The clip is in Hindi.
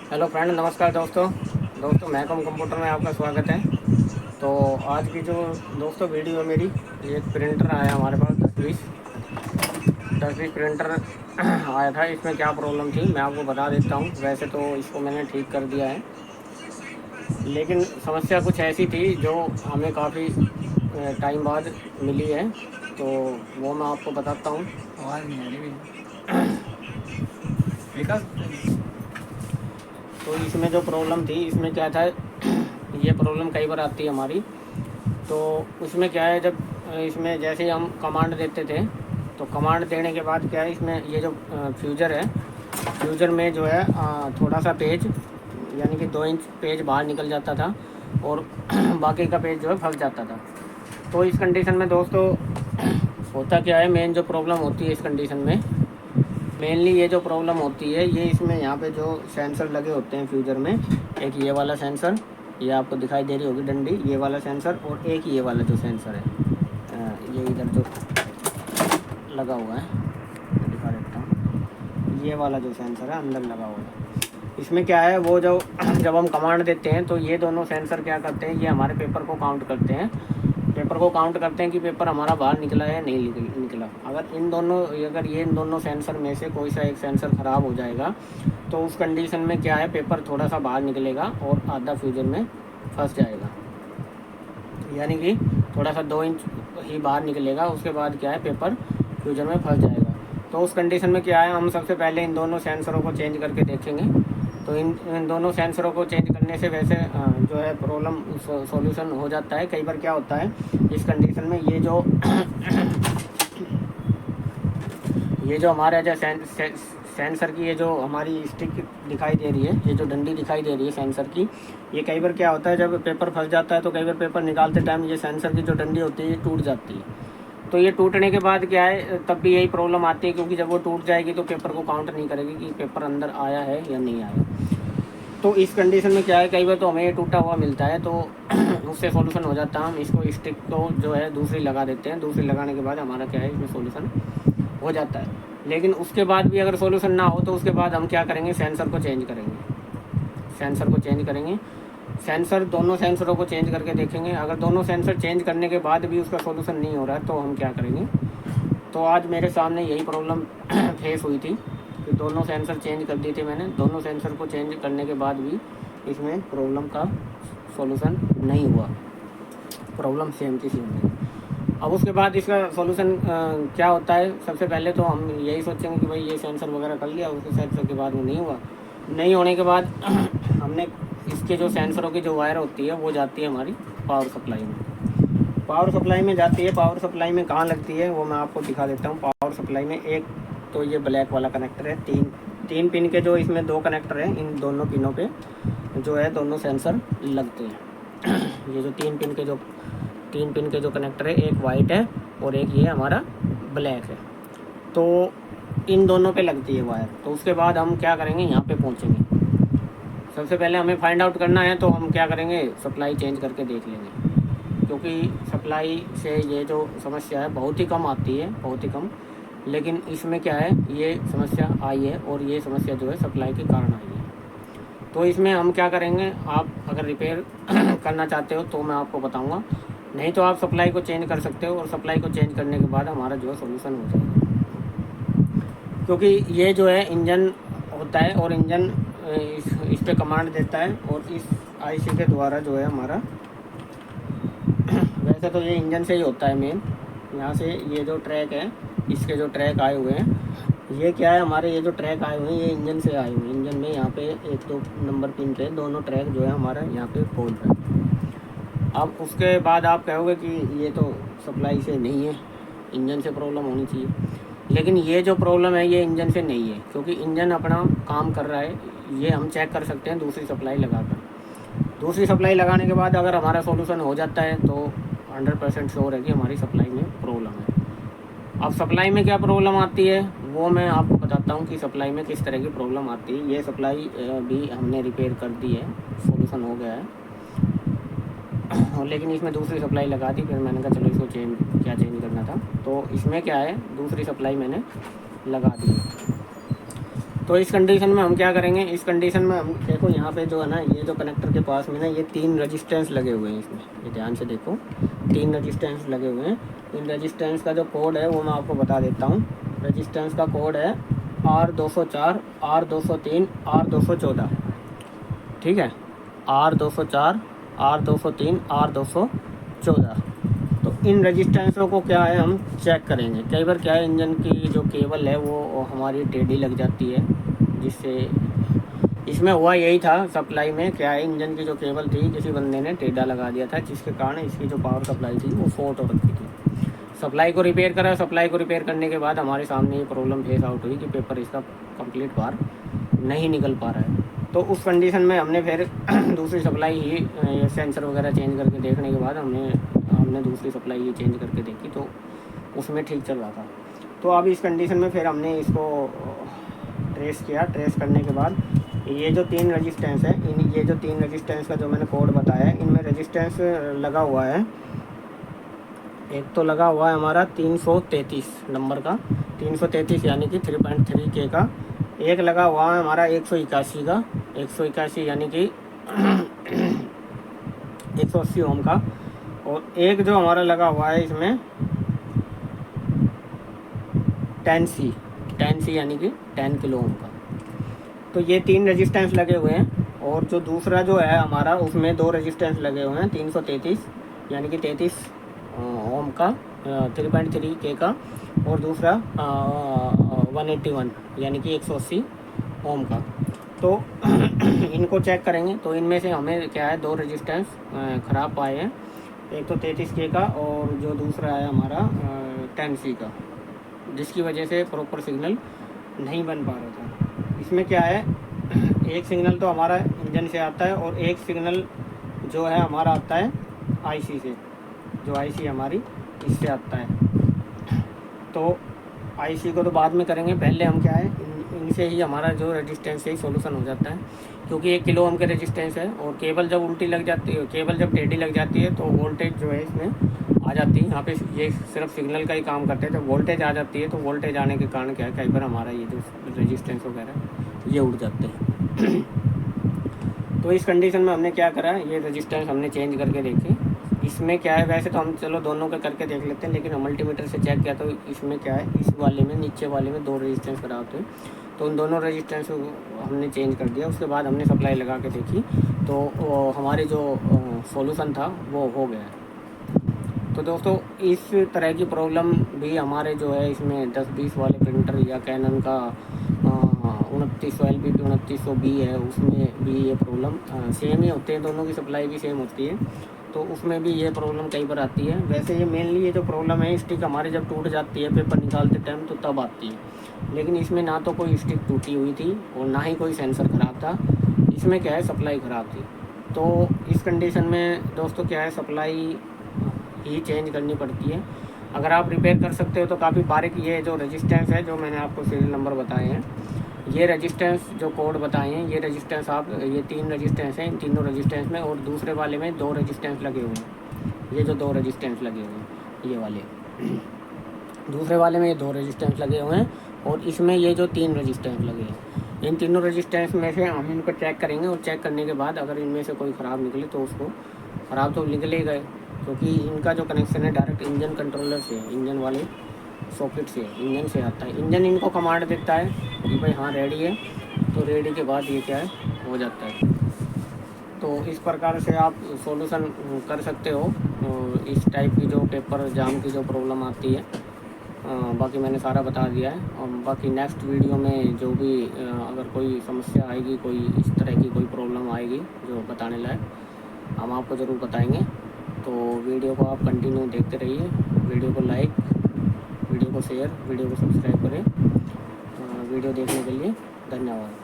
हेलो फ्रेंड, नमस्कार दोस्तों मैकम कंप्यूटर में आपका स्वागत है। तो आज की जो दोस्तों वीडियो है मेरी, ये एक प्रिंटर आया हमारे पास 10-20 प्रिंटर आया था। इसमें क्या प्रॉब्लम थी मैं आपको बता देता हूँ। वैसे तो इसको मैंने ठीक कर दिया है, लेकिन समस्या कुछ ऐसी थी जो हमें काफ़ी टाइम बाद मिली है, तो वो मैं आपको बताता हूँ। आवाज़ नहीं आ रही विकास, तो इसमें जो प्रॉब्लम थी, इसमें क्या था, ये प्रॉब्लम कई बार आती है हमारी। तो उसमें क्या है, जब इसमें जैसे ही हम कमांड देते थे, तो कमांड देने के बाद क्या है, इसमें ये जो फ्यूज़र है, फ्यूज़र में जो है थोड़ा सा पेज, यानी कि 2 इंच पेज बाहर निकल जाता था और बाकी का पेज जो है फंस जाता था। तो इस कंडीशन में दोस्तों होता क्या है, मेन जो प्रॉब्लम होती है इस कंडीशन में, मेनली ये जो प्रॉब्लम होती है, ये इसमें यहाँ पे जो सेंसर लगे होते हैं फ्यूज़र में, एक ये वाला सेंसर, ये आपको दिखाई दे रही होगी डंडी, ये वाला सेंसर, और एक ये वाला जो सेंसर है, ये इधर जो लगा हुआ है, मैं दिखा देता हूँ, ये वाला जो सेंसर है अंदर लगा हुआ है। इसमें क्या है, वो जो जब हम कमांड देते हैं तो ये दोनों सेंसर क्या करते हैं, ये हमारे पेपर को काउंट करते हैं, पेपर को काउंट करते हैं कि पेपर हमारा बाहर निकला है या नहीं निकला। अगर ये इन दोनों सेंसर में से कोई सा एक सेंसर ख़राब हो जाएगा, तो उस कंडीशन में क्या है, पेपर थोड़ा सा बाहर निकलेगा और आधा फ्यूज़र में फंस जाएगा, यानी कि थोड़ा सा 2 इंच ही बाहर निकलेगा, उसके बाद क्या है, पेपर फ्यूज़र में फंस जाएगा। तो उस कंडीशन में क्या है, हम सबसे पहले इन दोनों सेंसरों को चेंज करके देखेंगे। तो इन दोनों सेंसरों को चेंज करने से वैसे जो है प्रॉब्लम सॉल्यूशन हो जाता है। कई बार क्या होता है इस कंडीशन में, ये जो हमारा जो सेंसर की ये जो हमारी स्टिक दिखाई दे रही है, ये जो डंडी दिखाई दे रही है सेंसर की, ये कई बार क्या होता है, जब पेपर फंस जाता है तो कई बार पेपर निकालते टाइम ये सेंसर की जो डंडी होती है ये टूट जाती है। तो ये टूटने के बाद क्या है, तब भी यही प्रॉब्लम आती है, क्योंकि जब वो टूट जाएगी तो पेपर को काउंट नहीं करेगी कि पेपर अंदर आया है या नहीं आया। तो इस कंडीशन में क्या है, कई बार तो हमें ये टूटा हुआ मिलता है, तो उससे सॉल्यूशन हो जाता है। हम इसको स्टिक को जो है दूसरी लगा देते हैं, दूसरी लगाने के बाद हमारा क्या है, इसमें सॉल्यूशन हो जाता है। लेकिन उसके बाद भी अगर सॉल्यूशन ना हो तो उसके बाद हम क्या करेंगे, सेंसर को चेंज करेंगे। सेंसर, दोनों सेंसरों को चेंज करके देखेंगे। अगर दोनों सेंसर चेंज करने के बाद भी उसका सॉल्यूशन नहीं हो रहा है तो हम क्या करेंगे, तो आज मेरे सामने यही प्रॉब्लम फेस हुई थी कि दोनों सेंसर चेंज कर दिए थे मैंने। दोनों सेंसर को चेंज करने के बाद भी इसमें प्रॉब्लम का सॉल्यूशन नहीं हुआ, प्रॉब्लम सेम की सेम रही। अब उसके बाद इसका सॉल्यूशन क्या होता है, सबसे पहले तो हम यही सोचेंगे कि भाई ये सेंसर वगैरह कर लिया, उसके सेंसर के बाद में नहीं हुआ। नहीं होने के बाद हमने इसके जो सेंसरों की जो वायर होती है वो जाती है हमारी पावर सप्लाई में, जाती है। पावर सप्लाई में कहाँ लगती है वो मैं आपको दिखा देता हूँ। पावर सप्लाई में एक तो ये ब्लैक वाला कनेक्टर है, तीन पिन के जो इसमें 2 कनेक्टर हैं, इन दोनों पिनों पे जो है दोनों सेंसर लगते हैं। ये जो 3 पिन के जो कनेक्टर है, एक वाइट है और एक ये हमारा ब्लैक है, तो इन दोनों पे लगती है वायर। तो उसके बाद हम क्या करेंगे, यहाँ पे पहुँचेंगे। सबसे पहले हमें फाइंड आउट करना है, तो हम क्या करेंगे, सप्लाई चेंज करके देख लेंगे, क्योंकि सप्लाई से ये जो समस्या है बहुत ही कम आती है, बहुत ही कम। लेकिन इसमें क्या है, ये समस्या आई है और ये समस्या जो है सप्लाई के कारण आई है। तो इसमें हम क्या करेंगे, आप अगर रिपेयर करना चाहते हो तो मैं आपको बताऊंगा, नहीं तो आप सप्लाई को चेंज कर सकते हो, और सप्लाई को चेंज करने के बाद हमारा जो है सोल्यूशन हो जाएगा। क्योंकि ये जो है इंजन होता है, और इंजन इस पे कमांड देता है, और इस आईसी के द्वारा जो है हमारा वैसे तो ये इंजन से ही होता है मेन। यहाँ से ये जो ट्रैक है, इसके जो ट्रैक आए हुए हैं, ये क्या है, हमारे ये जो ट्रैक आए हुए हैं ये इंजन से आए हुए हैं। इंजन में यहाँ पे 1-2 नंबर पिन पे दोनों ट्रैक जो है हमारा यहाँ पे खोल रहा है। अब उसके बाद आप कहोगे कि ये तो सप्लाई से नहीं है, इंजन से प्रॉब्लम होनी चाहिए। लेकिन ये जो प्रॉब्लम है ये इंजन से नहीं है, क्योंकि इंजन अपना काम कर रहा है। ये हम चेक कर सकते हैं दूसरी सप्लाई लगाकर। दूसरी सप्लाई लगाने के बाद अगर हमारा सॉल्यूशन हो जाता है तो 100% श्योर है कि हमारी सप्लाई में प्रॉब्लम है। अब सप्लाई में क्या प्रॉब्लम आती है वो मैं आपको बताता हूँ कि सप्लाई में किस तरह की प्रॉब्लम आती है। ये सप्लाई भी हमने रिपेयर कर दी है, सॉल्यूशन हो गया है। और लेकिन इसमें दूसरी सप्लाई लगा दी, फिर मैंने कहा चलो इसको चेंज करना था, तो इसमें क्या है, दूसरी सप्लाई मैंने लगा दी। तो इस कंडीशन में हम क्या करेंगे, इस कंडीशन में हम देखो यहाँ पे जो है ना, ये जो कनेक्टर के पास में ना ये 3 रजिस्टेंस लगे हुए हैं इसमें, ये ध्यान से देखो 3 रजिस्टेंस लगे हुए हैं। इन रजिस्टेंस का जो कोड है वो मैं आपको बता देता हूँ। रजिस्टेंस का कोड है R204, R203, R214, ठीक है, R204, R203, R214। तो इन रजिस्टेंसों को क्या है हम चेक करेंगे। कई बार क्या है, इंजन की जो केबल है वो हमारी टेढ़ी लग जाती है, जिससे इसमें हुआ यही था सप्लाई में, क्या है इंजन की जो केबल थी किसी बंदे ने टेढ़ा लगा दिया था, जिसके कारण इसकी जो पावर सप्लाई थी वो फॉल्ट हो रखी थी। सप्लाई को रिपेयर करा, सप्लाई को रिपेयर करने के बाद हमारे सामने ये प्रॉब्लम फेस आउट हुई कि पेपर इसका कंप्लीट बार नहीं निकल पा रहा है। तो उस कंडीशन में हमने फिर दूसरी सप्लाई ही सेंसर वगैरह चेंज करके देखने के बाद हमने दूसरी सप्लाई ही चेंज करके देखी, तो उसमें ठीक चल रहा था। तो अब इस कंडीशन में फिर हमने इसको ट्रेस किया। ट्रेस करने के बाद ये जो 3 रजिस्टेंस है, ये जो 3 रजिस्टेंस का जो मैंने कोड बताया है, इनमें रजिस्टेंस लगा हुआ है। एक तो लगा हुआ है हमारा 333 नंबर का, 333 यानी कि 3.3 के का। एक लगा हुआ है हमारा 181 का, 181 यानी कि 180 ओम का। और एक जो हमारा लगा हुआ है इसमें 10C यानी कि 10 किलो ओम का। तो ये 3 रजिस्टेंस लगे हुए हैं। और जो दूसरा जो है हमारा उसमें 2 रजिस्टेंस लगे हुए हैं, 333 यानी कि 33 ओम का, 3.3 के का, और दूसरा 181 यानी कि 180 ओम का। तो इनको चेक करेंगे। तो इनमें से हमें क्या है 2 रजिस्टेंस ख़राब पाए हैं, एक तो 33 के का और जो दूसरा है हमारा 10C का, जिसकी वजह से प्रॉपर सिग्नल नहीं बन पा रहा था। इसमें क्या है, एक सिग्नल तो हमारा इंजन से आता है और एक सिग्नल जो है हमारा आता है आईसी से, जो आईसी हमारी इससे आता है। तो आईसी को तो बाद में करेंगे, पहले हम क्या है इनसे ही हमारा जो रेजिस्टेंस से ही सोल्यूशन हो जाता है, क्योंकि 1 किलो ओम के रेजिस्टेंस है। और केबल जब उल्टी लग जाती है, केबल जब टेढ़ी लग जाती है तो वोल्टेज जो है इसमें आ जाती है। यहाँ पे ये सिर्फ सिग्नल का ही काम करते हैं। तो वोल्टेज आ जाती है, तो वोल्टेज आने के कारण क्या है, कई बार हमारा ये जो रेजिस्टेंस वगैरह ये उड़ जाते हैं। तो इस कंडीशन में हमने क्या करा, ये रेजिस्टेंस हमने चेंज करके देखे। इसमें क्या है, वैसे तो हम चलो दोनों के करके देख लेते हैं, लेकिन हम मल्टीमीटर से चेक किया तो इसमें क्या है, इस वाले में नीचे वाले में 2 रेजिस्टेंस खराब थे। तो उन दोनों रेजिस्टेंस को हमने चेंज कर दिया। उसके बाद हमने सप्लाई लगा के देखी तो हमारे जो सॉल्यूशन था वो हो गया। तो दोस्तों इस तरह की प्रॉब्लम भी हमारे जो है इसमें 10-20 वाले प्रिंटर या कैनन का 2900 LPP 2900B है, उसमें भी ये प्रॉब्लम सेम ही होते हैं, दोनों की सप्लाई भी सेम होती है। तो उसमें भी ये प्रॉब्लम कई बार आती है। वैसे ये मेनली ये जो प्रॉब्लम है स्टिक हमारे जब टूट जाती है पेपर निकालते टाइम तो तब आती है, लेकिन इसमें ना तो कोई स्टिक टूटी हुई थी और ना ही कोई सेंसर ख़राब था। इसमें क्या है सप्लाई ख़राब थी। तो इस कंडीशन में दोस्तों क्या है सप्लाई ही चेंज करनी पड़ती है। अगर आप रिपेयर कर सकते हो तो काफ़ी बारीक, ये जो रेजिस्टेंस है जो मैंने आपको सीरियल नंबर बताए हैं, ये रेजिस्टेंस जो कोड बताए हैं, ये रेजिस्टेंस आप, ये 3 रेजिस्टेंस हैं, इन तीनों रेजिस्टेंस में, और दूसरे वाले में 2 रेजिस्टेंस लगे हुए हैं। ये जो 2 रेजिस्टेंस लगे हुए हैं ये वाले, दूसरे वाले में ये 2 रेजिस्टेंस लगे हुए हैं, और इसमें ये जो 3 रेजिस्टेंस लगे हैं। इन तीनों रेजिस्टेंस में से हम इनको चेक करेंगे, और चेक करने के बाद अगर इनमें से कोई ख़राब निकले तो उसको ख़राब तो निकलेगा, क्योंकि इनका जो कनेक्शन है डायरेक्ट इंजन कंट्रोलर से, इंजन वाले सॉकेट से, इंजन से आता है। इंजन इनको कमांड देता है कि भाई हाँ रेडी है, तो रेडी के बाद ये क्या है हो जाता है। तो इस प्रकार से आप सॉल्यूशन कर सकते हो इस टाइप की जो पेपर जाम की जो प्रॉब्लम आती है। बाकी मैंने सारा बता दिया है, और बाकी नेक्स्ट वीडियो में जो भी अगर कोई समस्या आएगी, कोई इस तरह की कोई प्रॉब्लम आएगी जो बताने लायक, हम आपको ज़रूर बताएंगे। तो वीडियो को आप कंटिन्यू देखते रहिए, वीडियो को लाइक, वीडियो को शेयर, वीडियो को सब्सक्राइब करें। वीडियो देखने के लिए धन्यवाद।